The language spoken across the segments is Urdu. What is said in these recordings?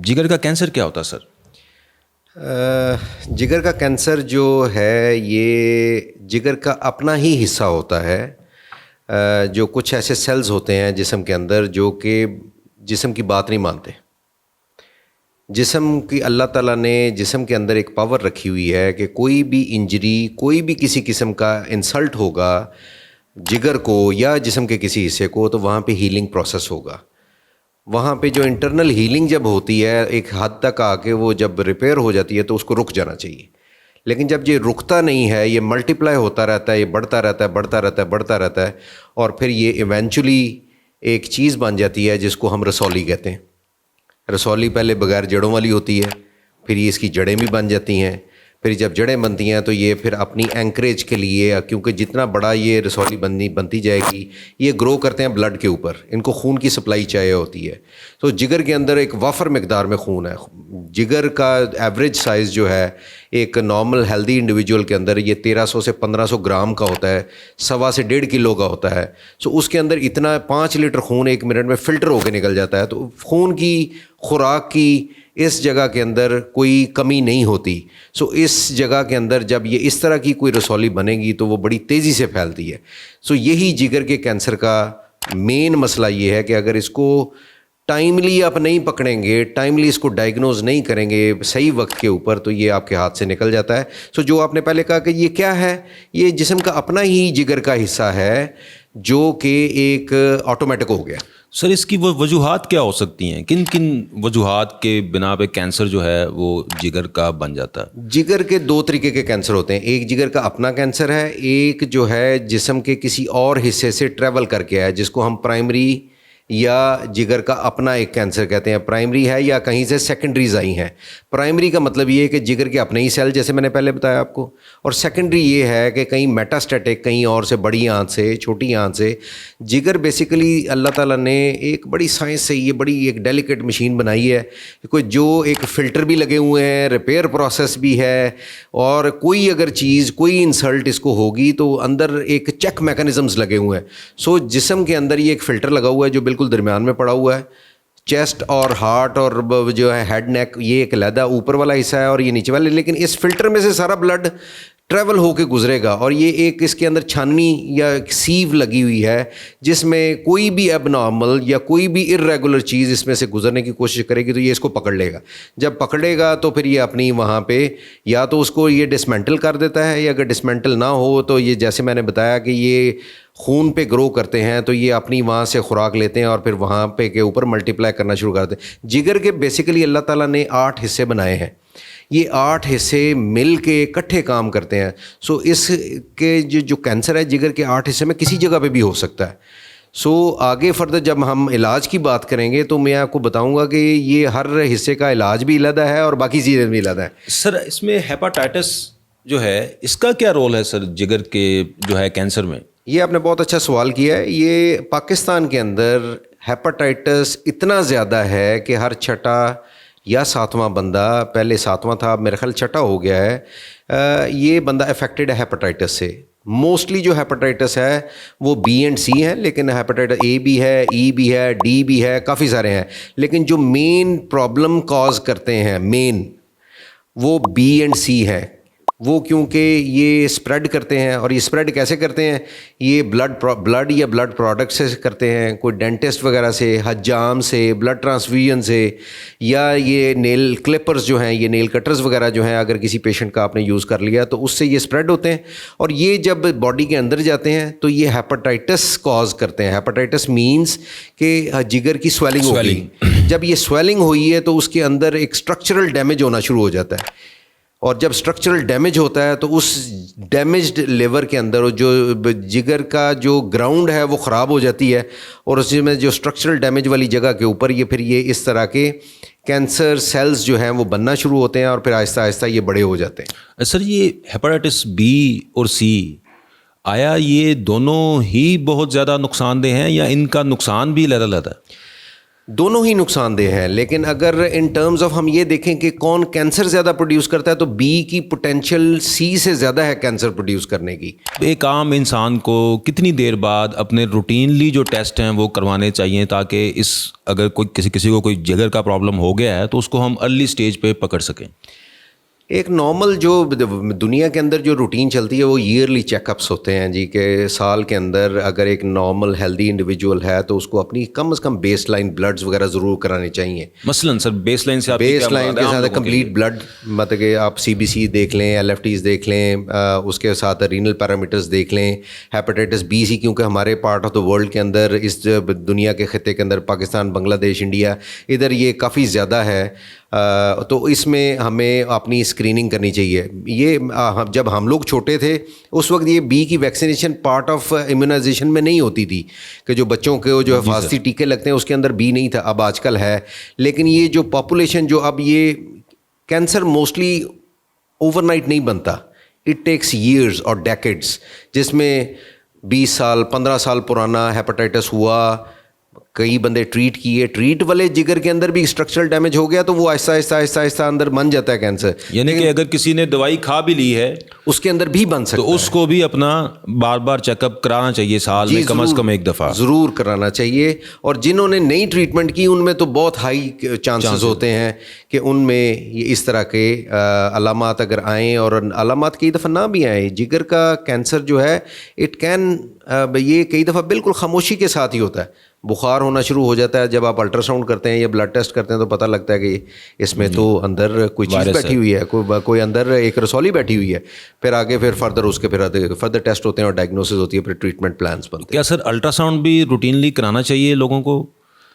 جگر کا کینسر کیا ہوتا ہے سر؟ جگر کا کینسر جو ہے یہ جگر کا اپنا ہی حصہ ہوتا ہے، جو کچھ ایسے سیلز ہوتے ہیں جسم کے اندر جو کہ جسم کی بات نہیں مانتے. جسم کی اللہ تعالیٰ نے جسم کے اندر ایک پاور رکھی ہوئی ہے کہ کوئی بھی انجری، کوئی بھی کسی قسم کا انسلٹ ہوگا جگر کو یا جسم کے کسی حصے کو، تو وہاں پہ ہیلنگ پروسیس ہوگا. وہاں پہ جو انٹرنل ہیلنگ جب ہوتی ہے ایک حد تک آ کے وہ جب ریپیئر ہو جاتی ہے تو اس کو رک جانا چاہیے. لیکن جب یہ رکتا نہیں ہے، یہ ملٹیپلائی ہوتا رہتا ہے، یہ بڑھتا رہتا ہے، بڑھتا رہتا ہے، بڑھتا رہتا ہے، اور پھر یہ ایونچولی ایک چیز بن جاتی ہے جس کو ہم رسولی کہتے ہیں. رسولی پہلے بغیر جڑوں والی ہوتی ہے، پھر یہ اس کی جڑیں بھی بن جاتی ہیں. پھر جب جڑیں بنتی ہیں تو یہ پھر اپنی اینکریج کے لیے، کیونکہ جتنا بڑا یہ رسولی بنتی جائے گی، یہ گرو کرتے ہیں بلڈ کے اوپر، ان کو خون کی سپلائی چاہیے ہوتی ہے. تو جگر کے اندر ایک وافر مقدار میں خون ہے. جگر کا ایوریج سائز جو ہے ایک نارمل ہیلدی انڈیویجول کے اندر یہ 1300 سے 1500 گرام کا ہوتا ہے، 1.25 سے 1.5 کلو کا ہوتا ہے. سو اس کے اندر اتنا 5 لیٹر خون 1 منٹ میں فلٹر ہو کے نکل جاتا ہے. تو خون کی خوراک کی اس جگہ کے اندر کوئی کمی نہیں ہوتی. سو اس جگہ کے اندر جب یہ اس طرح کی کوئی رسولی بنے گی تو وہ بڑی تیزی سے پھیلتی ہے. سو یہی جگر کے کینسر کا مین مسئلہ یہ ہے کہ اگر اس کو ٹائملی آپ نہیں پکڑیں گے، ٹائملی اس کو ڈائگنوز نہیں کریں گے صحیح وقت کے اوپر، تو یہ آپ کے ہاتھ سے نکل جاتا ہے. سو جو آپ نے پہلے کہا کہ یہ کیا ہے، یہ جسم کا اپنا ہی جگر کا حصہ ہے جو کہ ایک آٹومیٹک ہو گیا. سر اس کی وہ وجوہات کیا ہو سکتی ہیں؟ کن کن وجوہات کے بنا پہ کینسر جو ہے وہ جگر کا بن جاتا ہے؟ جگر کے 2 طریقے کے کینسر ہوتے ہیں. ایک جگر کا اپنا کینسر ہے، ایک جو ہے جسم کے کسی اور حصے سے ٹریول کر کے ہے، جس کو ہم پرائمری یا جگر کا اپنا ایک کینسر کہتے ہیں. پرائمری ہے یا کہیں سے سیکنڈریز آئی ہیں. پرائمری کا مطلب یہ ہے کہ جگر کے اپنے ہی سیل، جیسے میں نے پہلے بتایا آپ کو، اور سیکنڈری یہ ہے کہ کہیں میٹاسٹیٹک، کہیں اور سے، بڑی آنت سے، چھوٹی آنت سے. جگر بیسیکلی اللہ تعالیٰ نے ایک بڑی سائنس سے یہ بڑی ایک ڈیلیکیٹ مشین بنائی ہے، کوئی جو ایک فلٹر بھی لگے ہوئے ہیں، ریپیئر پروسیس بھی ہے، اور کوئی اگر چیز، کوئی انسلٹ اس کو ہوگی تو اندر ایک چیک میکانزمز لگے ہوئے ہیں. سو جسم کے اندر یہ ایک فلٹر لگا ہوا ہے جو بالکل درمیان میں پڑا ہوا ہے. چیسٹ اور ہارٹ اور جو ہے ہیڈ نیک، یہ ایک علیحدہ اوپر والا حصہ ہے اور یہ نیچے والا، لیکن اس فلٹر میں سے سارا بلڈ ٹریول ہو کے گزرے گا. اور یہ ایک اس کے اندر چھاننی یا سیو لگی ہوئی ہے جس میں کوئی بھی ایب نارمل یا کوئی بھی ارریگولر چیز اس میں سے گزرنے کی کوشش کرے گی تو یہ اس کو پکڑ لے گا. جب پکڑے گا تو پھر یہ اپنی وہاں پہ یا تو اس کو یہ ڈسمینٹل کر دیتا ہے، یا اگر ڈسمینٹل نہ ہو تو یہ جیسے میں نے بتایا کہ یہ خون پہ گرو کرتے ہیں تو یہ اپنی وہاں سے خوراک لیتے ہیں اور پھر وہاں پہ کے اوپر ملٹیپلائی کرنا شروع کرتے ہیں. جگر کے بیسیکلی اللہ تعالیٰ نے 8 حصے بنائے ہیں. یہ 8 حصے مل کے اکٹھے کام کرتے ہیں. سو اس کے جو کینسر ہے جگر کے 8 حصے میں کسی جگہ پہ بھی ہو سکتا ہے. سو آگے فردر جب ہم علاج کی بات کریں گے تو میں آپ کو بتاؤں گا کہ یہ ہر حصے کا علاج بھی علیحدہ ہے اور باقی چیزیں بھی علیحدہ ہیں. سر اس میں ہیپاٹائٹس جو ہے اس کا کیا رول ہے سر جگر کے جو ہے کینسر میں؟ یہ آپ نے بہت اچھا سوال کیا ہے. یہ پاکستان کے اندر ہیپاٹائٹس اتنا زیادہ ہے کہ ہر 6واں یا 7واں بندہ، پہلے 7واں تھا، میرا خیال 6واں ہو گیا ہے، یہ بندہ افیکٹڈ ہے ہیپاٹائٹس سے. موسٹلی جو ہیپاٹائٹس ہے وہ بی اینڈ سی ہیں، لیکن ہیپاٹائٹس اے بھی ہے، ای بھی ہے، ڈی بھی ہے، کافی سارے ہیں. لیکن جو مین پرابلم کاز کرتے ہیں مین، وہ بی اینڈ سی ہیں. وہ کیونکہ یہ اسپریڈ کرتے ہیں، اور یہ اسپریڈ کیسے کرتے ہیں؟ یہ بلڈ یا بلڈ پروڈکٹ سے کرتے ہیں، کوئی ڈینٹسٹ وغیرہ سے، حجام سے، بلڈ ٹرانسفیوژن سے، یا یہ نیل کلپرز جو ہیں، یہ نیل کٹرز وغیرہ جو ہیں، اگر کسی پیشنٹ کا آپ نے یوز کر لیا تو اس سے یہ اسپریڈ ہوتے ہیں. اور یہ جب باڈی کے اندر جاتے ہیں تو یہ ہیپاٹائٹس کاز کرتے ہیں. ہیپاٹائٹس مینس کہ جگر کی سویلنگ ہو گئی. جب یہ سویلنگ ہوئی ہے تو اس کے اندر ایک اسٹرکچرل ڈیمیج ہونا شروع ہو جاتا ہے. اور جب اسٹرکچرل ڈیمیج ہوتا ہے تو اس ڈیمیجڈ لیور کے اندر جو جگر کا جو گراؤنڈ ہے وہ خراب ہو جاتی ہے، اور اس میں جو اسٹرکچرل ڈیمیج والی جگہ کے اوپر یہ پھر یہ اس طرح کے کینسر سیلز جو ہیں وہ بننا شروع ہوتے ہیں، اور پھر آہستہ آہستہ یہ بڑے ہو جاتے ہیں. سر یہ ہیپاٹائٹس بی اور سی، آیا یہ دونوں ہی بہت زیادہ نقصان دہ ہیں یا ان کا نقصان بھی علیحدہ ہے؟ دونوں ہی نقصان دہ ہیں، لیکن اگر ان ٹرمز آف ہم یہ دیکھیں کہ کون کینسر زیادہ پروڈیوس کرتا ہے تو بی کی پوٹینشیل سی سے زیادہ ہے کینسر پروڈیوس کرنے کی. ایک عام انسان کو کتنی دیر بعد اپنے روٹینلی جو ٹیسٹ ہیں وہ کروانے چاہیے تاکہ اگر کوئی کسی کو کوئی جگر کا پرابلم ہو گیا ہے تو اس کو ہم ارلی سٹیج پہ پکڑ سکیں؟ ایک نارمل جو دنیا کے اندر جو روٹین چلتی ہے وہ ایئرلی چیک اپس ہوتے ہیں جی، کہ سال کے اندر اگر ایک نارمل ہیلدی انڈیویجول ہے تو اس کو اپنی کم از کم بیس لائن بلڈز وغیرہ ضرور کرانی چاہیے. مثلاً سر بیس لائن سے آپ بیس لائن کے ساتھ کمپلیٹ بلڈ، مطلب کہ آپ سی بی سی دیکھ لیں، ایل ایف ٹیز دیکھ لیں، اس کے ساتھ رینل پیرامیٹرز دیکھ لیں، ہیپاٹائٹس بی سی، کیونکہ ہمارے پارٹ آف دا ورلڈ کے اندر، اس دنیا کے خطے کے اندر، پاکستان، بنگلہ دیش، انڈیا، ادھر یہ کافی زیادہ ہے. تو اس میں ہمیں اپنی اسکریننگ کرنی چاہیے. یہ جب ہم لوگ چھوٹے تھے اس وقت یہ بی کی ویکسینیشن پارٹ آف امیونائزیشن میں نہیں ہوتی تھی، کہ جو بچوں کے جو حفاظتی ٹیکے لگتے ہیں اس کے اندر بی نہیں تھا. اب آج کل ہے، لیکن یہ جو پاپولیشن جو اب یہ کینسر موسٹلی اوور نائٹ نہیں بنتا، اٹ ٹیکس ایئرز اور ڈیکیڈس، جس میں 20 سال 15 سال پرانا ہیپاٹائٹس ہوا، کئی بندے ٹریٹ کیے، ٹریٹ والے جگر کے اندر بھی اسٹرکچرل ڈیمیج ہو گیا تو وہ آہستہ آہستہ آہستہ آہستہ اندر بن جاتا ہے کینسر. یعنی کہ اگر کسی نے دوائی کھا بھی لی ہے اس کے اندر بھی بن سکتا ہے، تو اس کو بھی اپنا بار بار چیک اپ کرانا چاہیے، سال میں کم از کم ایک دفعہ ضرور کرانا چاہیے. اور جنہوں نے نئی ٹریٹمنٹ کی ان میں تو بہت ہائی چانسز ہوتے ہیں کہ ان میں یہ اس طرح کے علامات اگر آئیں، اور علامات کئی دفعہ نہ بھی آئیں. جگر کا کینسر جو ہے اٹ کین، یہ کئی دفعہ بالکل خاموشی کے ساتھ ہی ہوتا ہے. بخار ہونا شروع ہو جاتا ہے، جب آپ الٹرا ساؤنڈ کرتے ہیں یا بلڈ ٹیسٹ کرتے ہیں تو پتہ لگتا ہے کہ اس میں تو اندر کوئی چیز بیٹھی ہوئی ہے، کوئی اندر ایک رسولی بیٹھی ہوئی ہے. پھر آگے پھر فردر اس کے فردر ٹیسٹ ہوتے ہیں اور ڈائگنوسس ہوتی ہے، پھر ٹریٹمنٹ پلانس بنتے ہیں. کیا سر الٹرا ساؤنڈ بھی روٹینلی کرانا چاہیے لوگوں کو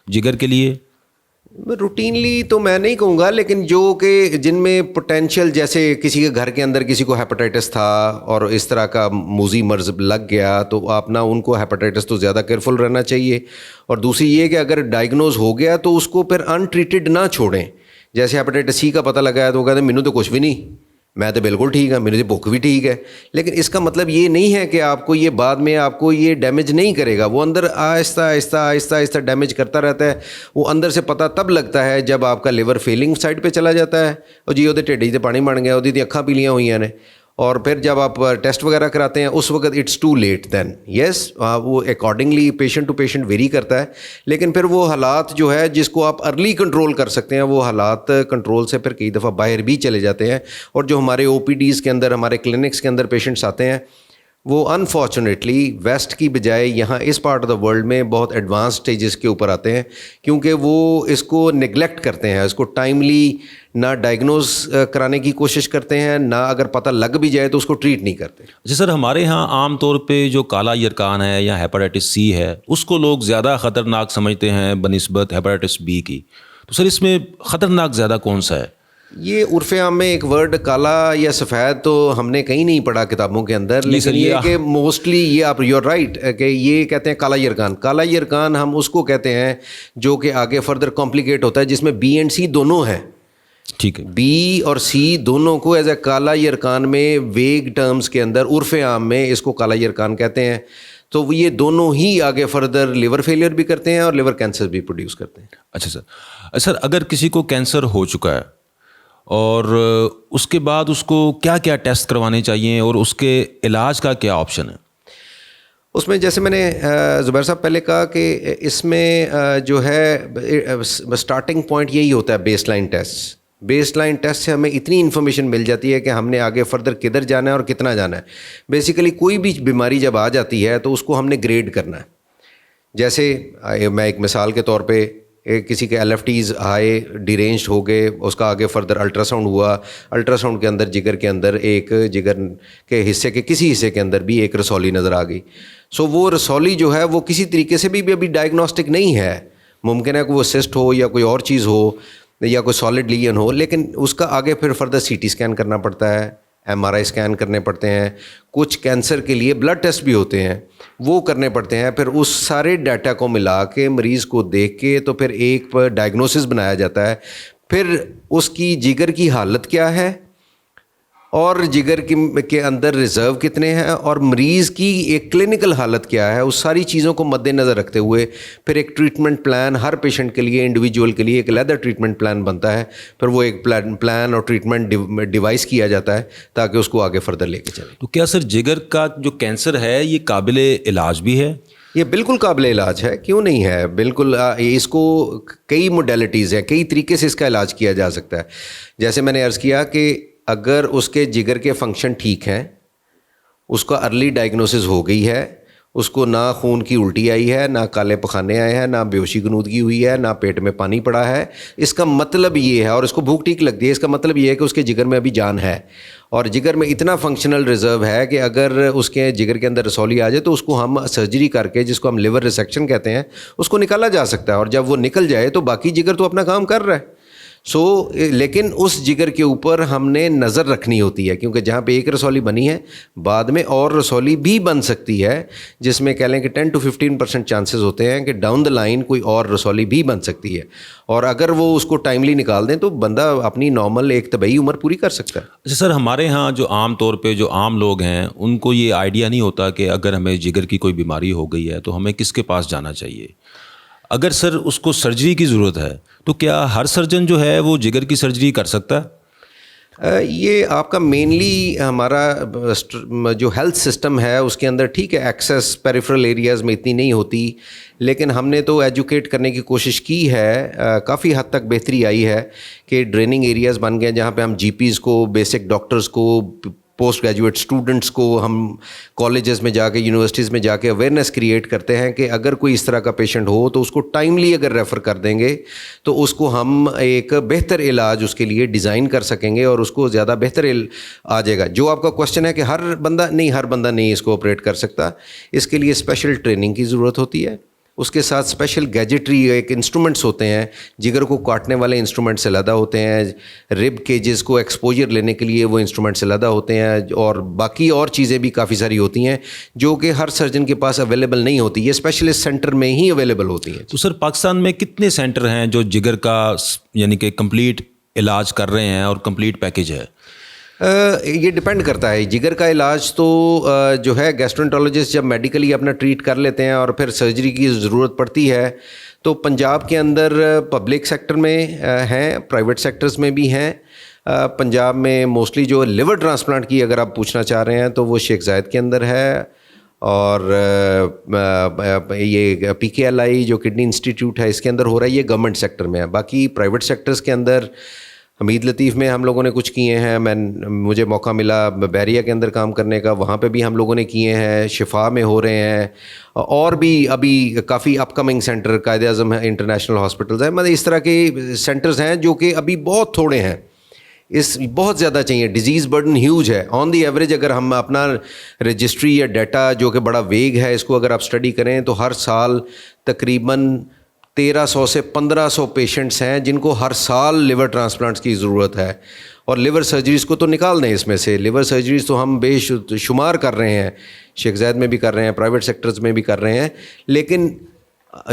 جگر کے لیے؟ روٹینلی تو میں نہیں کہوں گا، لیکن جو کہ جن میں پوٹینشیل، جیسے کسی کے گھر کے اندر کسی کو ہیپاٹائٹس تھا اور اس طرح کا موذی مرض لگ گیا تو آپ نا ان کو ہیپاٹائٹس تو زیادہ کیئرفل رہنا چاہیے. اور دوسری یہ کہ اگر ڈائگنوز ہو گیا تو اس کو پھر ان ٹریٹڈ نہ چھوڑیں. جیسے ہیپاٹائٹس سی کا پتہ لگا ہے تو وہ کہتے ہیں مینوں تو کچھ بھی نہیں، میں تو بالکل ٹھیک ہے، میری بھوک بھی ٹھیک ہے. لیکن اس کا مطلب یہ نہیں ہے کہ آپ کو یہ بعد میں آپ کو یہ ڈیمیج نہیں کرے گا. وہ اندر آہستہ آہستہ آہستہ آہستہ ڈیمیج کرتا رہتا ہے. وہ اندر سے پتہ تب لگتا ہے جب آپ کا لیور فیلنگ سائڈ پہ چلا جاتا ہے، اور جی وہ ٹھڈ سے پانی بن گیا، وہ اکھاں پیلیاں ہوئی نے. اور پھر جب آپ ٹیسٹ وغیرہ کراتے ہیں اس وقت it's too late then. Yes, وہ accordingly patient to patient vary کرتا ہے، لیکن پھر وہ حالات جو ہے جس کو آپ ارلی کنٹرول کر سکتے ہیں، وہ حالات کنٹرول سے پھر کئی دفعہ باہر بھی چلے جاتے ہیں. اور جو ہمارے او پی ڈیز کے اندر، ہمارے کلینکس کے اندر پیشنٹس آتے ہیں، وہ انفارچونیٹلی ویسٹ کی بجائے یہاں اس پارٹ آف دا ورلڈ میں بہت ایڈوانس سٹیجز کے اوپر آتے ہیں، کیونکہ وہ اس کو نگلیکٹ کرتے ہیں، اس کو ٹائملی نہ ڈائگنوز کرانے کی کوشش کرتے ہیں، نہ اگر پتہ لگ بھی جائے تو اس کو ٹریٹ نہیں کرتے. جی سر، ہمارے ہاں عام طور پہ جو کالا یرکان ہے یا ہیپاٹائٹس سی ہے اس کو لوگ زیادہ خطرناک سمجھتے ہیں بنسبت ہیپاٹائٹس بی کی. تو سر اس میں خطرناک زیادہ کون سا ہے؟ یہ عرف عام میں ایک ورڈ کالا یا سفید تو ہم نے کہیں نہیں پڑھا کتابوں کے اندر، لیکن یہ کہ موسٹلی یہ آپ یو آر رائٹ کہ یہ کہتے ہیں کالا یرکان. کالا یرکان ہم اس کو کہتے ہیں جو کہ آگے فردر کمپلیکیٹ ہوتا ہے، جس میں بی اینڈ سی دونوں ہیں. ٹھیک ہے، بی اور سی دونوں کو ایز اے کالا یرکان میں ویگ ٹرمز کے اندر عرف عام میں اس کو کالا یرکان کہتے ہیں. تو یہ دونوں ہی آگے فردر لیور فیلئر بھی کرتے ہیں اور لیور کینسر بھی پروڈیوس کرتے ہیں. اچھا سر، اگر کسی کو کینسر ہو چکا ہے اور اس کے بعد اس کو کیا کیا ٹیسٹ کروانے چاہیے اور اس کے علاج کا کیا آپشن ہے؟ اس میں جیسے میں نے زبیر صاحب پہلے کہا کہ اس میں جو ہے اسٹارٹنگ پوائنٹ یہی ہوتا ہے base line test. Base line test سے ہمیں اتنی انفارمیشن مل جاتی ہے کہ ہم نے آگے فردر کدھر جانا ہے اور کتنا جانا ہے. بیسیکلی کوئی بھی بیماری جب آ جاتی ہے تو اس کو ہم نے گریڈ کرنا ہے. جیسے میں ایک مثال کے طور پہ کسی کے ایل ایف ٹیز آئے ڈیرینجڈ ہو گئے، اس کا آگے فردر الٹرا ساؤنڈ ہوا، الٹرا ساؤنڈ کے اندر جگر کے اندر ایک جگر کے حصے کے کسی حصے کے اندر بھی ایک رسولی نظر آ گئی. سو وہ رسولی جو ہے وہ کسی طریقے سے بھی ابھی ڈائگنوسٹک نہیں ہے. ممکن ہے کہ وہ سسٹ ہو یا کوئی اور چیز ہو یا کوئی سالڈ لیجن ہو، لیکن اس کا آگے پھر فردر سی ٹی اسکین کرنا پڑتا ہے، ایم آر آئی اسکین کرنے پڑتے ہیں. کچھ کینسر کے لیے بلڈ ٹیسٹ بھی ہوتے ہیں، وہ کرنے پڑتے ہیں. پھر اس سارے ڈیٹا کو ملا کے مریض کو دیکھ کے تو پھر ایک ڈائگنوسس بنایا جاتا ہے. پھر اس کی جگر کی حالت کیا ہے، اور جگر کے اندر ریزرو کتنے ہیں اور مریض کی ایک کلینکل حالت کیا ہے، اس ساری چیزوں کو مد نظر رکھتے ہوئے پھر ایک ٹریٹمنٹ پلان ہر پیشنٹ کے لیے انڈیویجول کے لیے ایک علیحدہ ٹریٹمنٹ پلان بنتا ہے، پھر وہ ایک پلان اور ٹریٹمنٹ ڈیوائس کیا جاتا ہے تاکہ اس کو آگے فردر لے کے چلیں۔ تو کیا سر جگر کا جو کینسر ہے یہ قابل علاج بھی ہے؟ یہ بالکل قابل علاج ہے، کیوں نہیں ہے، بالکل۔ اس کو کئی موڈیلٹیز ہیں، کئی طریقے سے اس کا علاج کیا جا سکتا ہے۔ جیسے میں نے عرض کیا کہ اگر اس کے جگر کے فنکشن ٹھیک ہیں، اس کا ارلی ڈائگنوسس ہو گئی ہے، اس کو نہ خون کی الٹی آئی ہے، نہ کالے پخانے آئے ہیں، نہ بیہوشی غنودگی ہوئی ہے، نہ پیٹ میں پانی پڑا ہے، اس کا مطلب یہ ہے، اور اس کو بھوک ٹھیک لگتی ہے، اس کا مطلب یہ ہے کہ اس کے جگر میں ابھی جان ہے، اور جگر میں اتنا فنکشنل ریزرو ہے کہ اگر اس کے جگر کے اندر رسولی آ جائے تو اس کو ہم سرجری کر کے، جس کو ہم لیور ریسیکشن کہتے ہیں، اس کو نکالا جا سکتا ہے، اور جب وہ نکل جائے تو باقی جگر تو اپنا کام کر رہا ہے۔ لیکن اس جگر کے اوپر ہم نے نظر رکھنی ہوتی ہے، کیونکہ جہاں پہ ایک رسولی بنی ہے بعد میں اور رسولی بھی بن سکتی ہے، جس میں کہہ لیں کہ 10 to 15% چانسز ہوتے ہیں کہ ڈاؤن دا لائن کوئی اور رسولی بھی بن سکتی ہے، اور اگر وہ اس کو ٹائملی نکال دیں تو بندہ اپنی نارمل ایک طبعی عمر پوری کر سکتا ہے۔ اچھا سر، ہمارے ہاں جو عام طور پہ جو عام لوگ ہیں ان کو یہ آئیڈیا نہیں ہوتا کہ اگر ہمیں جگر کی کوئی بیماری ہو گئی ہے تو ہمیں کس کے پاس جانا چاہیے۔ اگر سر اس کو سرجری کی ضرورت ہے تو کیا ہر سرجن جو ہے وہ جگر کی سرجری کر سکتا ہے؟ یہ آپ کا مینلی ہمارا جو ہیلتھ سسٹم ہے اس کے اندر ٹھیک ہے، ایکسیس پیریفرل ایریاز میں اتنی نہیں ہوتی، لیکن ہم نے تو ایجوکیٹ کرنے کی کوشش کی ہے، کافی حد تک بہتری آئی ہے کہ ڈریننگ ایریاز بن گئے جہاں پہ ہم جی پیز کو، بیسک ڈاکٹرز کو، پوسٹ گریجویٹ اسٹوڈنٹس کو ہم کالجز میں جا کے، یونیورسٹیز میں جا کے اویئرنیس کریٹ کرتے ہیں کہ اگر کوئی اس طرح کا پیشنٹ ہو تو اس کو ٹائملی اگر ریفر کر دیں گے تو اس کو ہم ایک بہتر علاج اس کے لیے ڈیزائن کر سکیں گے اور اس کو زیادہ بہتر آ جائے گا۔ جو آپ کا کوشچن ہے کہ ہر بندہ نہیں اس کو آپریٹ کر سکتا، اس کے لیے اسپیشل ٹریننگ کی ضرورت ہوتی ہے، اس کے ساتھ اسپیشل گیجٹری ایک انسٹرومنٹس ہوتے ہیں، جگر کو کاٹنے والے انسٹرومنٹس علیحدہ ہوتے ہیں، رب کیجز کو ایکسپوجر لینے کے لیے وہ انسٹرومنٹس علیحدہ ہوتے ہیں، اور باقی اور چیزیں بھی کافی ساری ہوتی ہیں جو کہ ہر سرجن کے پاس اویلیبل نہیں ہوتی، یہ اسپیشلسٹ سینٹر میں ہی اویلیبل ہوتی ہیں۔ تو سر پاکستان میں کتنے سینٹر ہیں جو جگر کا یعنی کہ کمپلیٹ علاج کر رہے ہیں اور کمپلیٹ پیکج ہے؟ یہ ڈپینڈ کرتا ہے، جگر کا علاج تو جو ہے گیسٹرونٹولوجسٹ جب میڈیکلی اپنا ٹریٹ کر لیتے ہیں اور پھر سرجری کی ضرورت پڑتی ہے تو پنجاب کے اندر پبلک سیکٹر میں ہیں، پرائیویٹ سیکٹرز میں بھی ہیں۔ پنجاب میں موسٹلی جو لیور ٹرانسپلانٹ کی اگر آپ پوچھنا چاہ رہے ہیں تو وہ شیخ زائد کے اندر ہے، اور یہ پی کے ایل آئی جو کڈنی انسٹیٹیوٹ ہے اس کے اندر ہو رہا ہے، یہ گورنمنٹ سیکٹر میں ہے۔ باقی پرائیویٹ سیکٹرز کے اندر حمید لطیف میں ہم لوگوں نے کچھ کیے ہیں، مجھے موقع ملا بیریا کے اندر کام کرنے کا، وہاں پہ بھی ہم لوگوں نے کیے ہیں، شفا میں ہو رہے ہیں، اور بھی ابھی کافی اپ کمنگ سینٹر قائد اعظم ہے، انٹرنیشنل ہاسپٹلز ہیں، مطلب اس طرح کے سینٹرز ہیں جو کہ ابھی بہت تھوڑے ہیں، بہت زیادہ چاہیے، ڈیزیز برڈن ہیوج ہے۔ آن دی ایوریج اگر ہم اپنا رجسٹری یا ڈیٹا جو کہ بڑا ویگ ہے اس کو اگر آپ اسٹڈی کریں تو ہر سال تقریباً 1300 سے 1500 پیشنٹس ہیں جن کو ہر سال لیور ٹرانسپلانٹس کی ضرورت ہے، اور لیور سرجریز کو تو نکال دیں، اس میں سے لیور سرجریز تو ہم بے شمار کر رہے ہیں، شیخ زائد میں بھی کر رہے ہیں، پرائیویٹ سیکٹرز میں بھی کر رہے ہیں، لیکن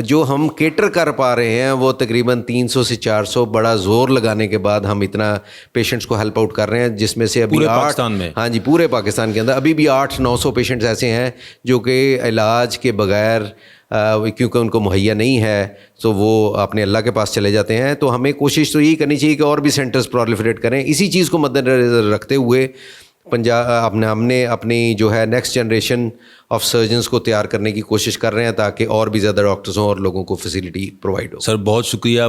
جو ہم کیٹر کر پا رہے ہیں وہ تقریباً 300 سے 400 بڑا زور لگانے کے بعد ہم اتنا پیشنٹس کو ہیلپ آؤٹ کر رہے ہیں، جس میں سے ابھی پورے پاکستان میں، ہاں جی پورے پاکستان کے اندر ابھی بھی 800-900 پیشنٹس ایسے ہیں جو کہ علاج کے بغیر کیونکہ ان کو مہیا نہیں ہے تو وہ اپنے اللہ کے پاس چلے جاتے ہیں۔ تو ہمیں کوشش تو یہی کرنی چاہیے کہ اور بھی سینٹرز پرولیفریٹ کریں، اسی چیز کو مد نظر رکھتے ہوئے ہم نے اپنی جو ہے نیکسٹ جنریشن آف سرجنز کو تیار کرنے کی کوشش کر رہے ہیں تاکہ اور بھی زیادہ ڈاکٹرز ہوں اور لوگوں کو فیسلٹی پرووائڈ ہو۔ سر بہت شکریہ۔